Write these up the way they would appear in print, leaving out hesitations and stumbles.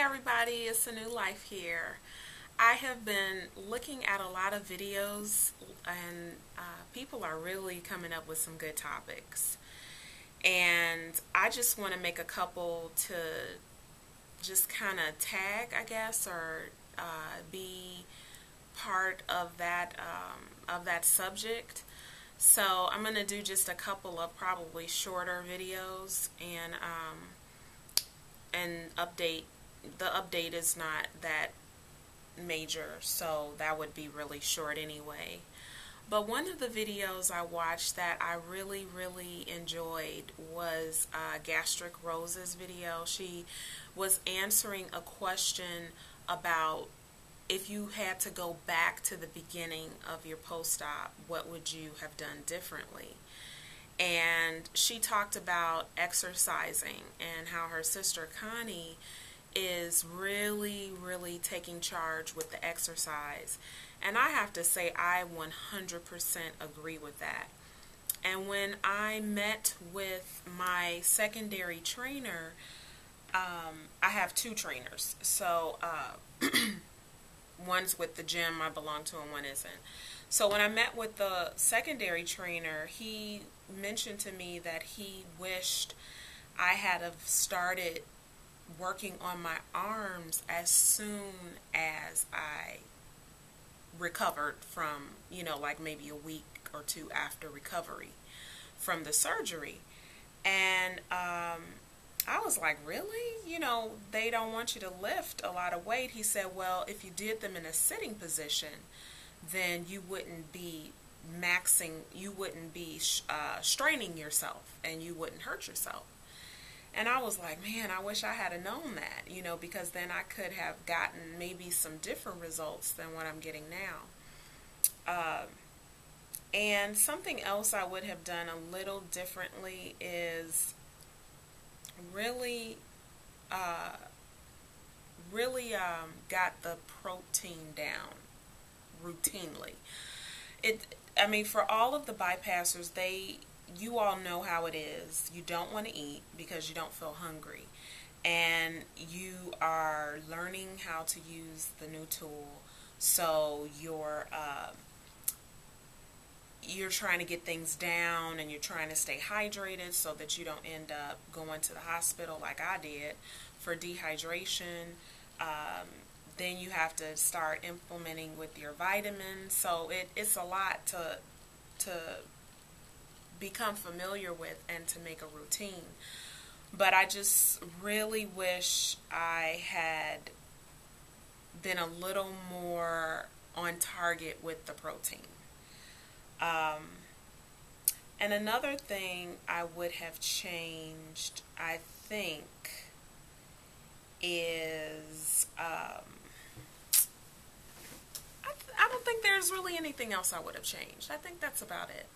everybody, it's a new life here. I have been looking at a lot of videos and people are really coming up with some good topics. And I just want to make a couple to just kind of tag, I guess, or be part of that subject. So I'm going to do just a couple of probably shorter videos and update. The update is not that major, so that would be really short anyway. But one of the videos I watched that I really enjoyed was Gastric Rose's video. She was answering a question about if you had to go back to the beginning of your post-op, what would you have done differently? And she talked about exercising and how her sister Connie is really taking charge with the exercise. And I have to say, I 100% agree with that. And when I met with my secondary trainer, I have two trainers. So one's with the gym I belong to and one isn't. So when I met with the secondary trainer, he mentioned to me that he wished I had have started working on my arms as soon as I recovered from, like maybe a week or two after recovery from the surgery. And I was like, really? They don't want you to lift a lot of weight. He said, well, if you did them in a sitting position, then you wouldn't be straining yourself and you wouldn't hurt yourself. And I was like, man, I wish I had known that, because then I could have gotten maybe some different results than what I'm getting now. And something else I would have done a little differently is really got the protein down routinely. For all of the bypassers, you all know how it is. You don't want to eat because you don't feel hungry. And you are learning how to use the new tool. So you're trying to get things down and you're trying to stay hydrated so that you don't end up going to the hospital like I did for dehydration. Then you have to start implementing with your vitamins. So it's a lot to become familiar with and to make a routine. But I just really wish I had been a little more on target with the protein. And another thing I would have changed, I think, is I don't think there's really anything else I would have changed. I think that's about it.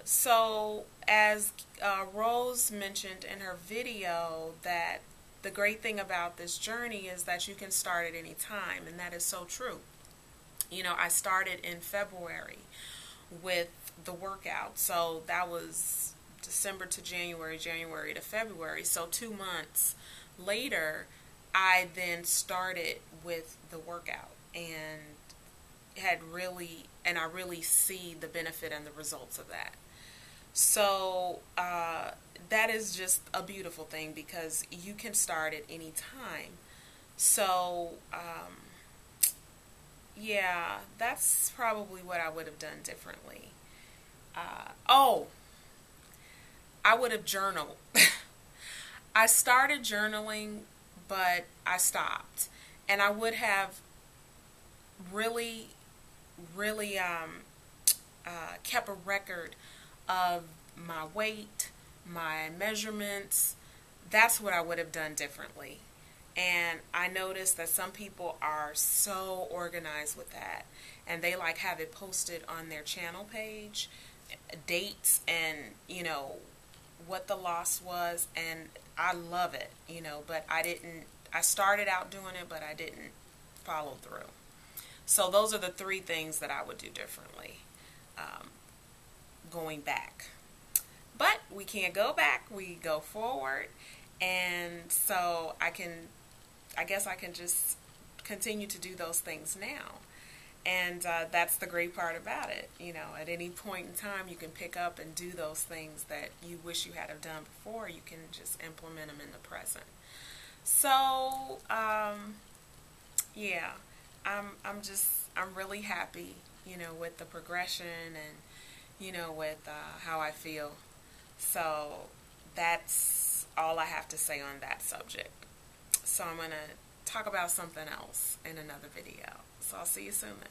So as Rose mentioned in her video, that the great thing about this journey is that you can start at any time, and that is so true. I started in February with the workout, so that was December to January, January to February. So 2 months later, I then started with the workout and I really see the benefit and the results of that. So that is just a beautiful thing because you can start at any time. So yeah, that's probably what I would have done differently. I would have journaled. I started journaling, but I stopped. And I would have really kept a record of my weight, my measurements. That's what I would have done differently. And I noticed that some people are so organized with that, and they have it posted on their channel page, dates and what the loss was, and I love it, but I started out doing it, but I didn't follow through. So those are the three things that I would do differently going back. But we can't go back, we go forward. And so I can I guess I can just continue to do those things now. And that's the great part about it. You know, at any point in time, you can pick up and do those things that you wish you had have done before. You can just implement them in the present. So, yeah, I'm really happy, you know, with the progression and, you know, with how I feel. So that's all I have to say on that subject. So I'm going to talk about something else in another video. So I'll see you soon then.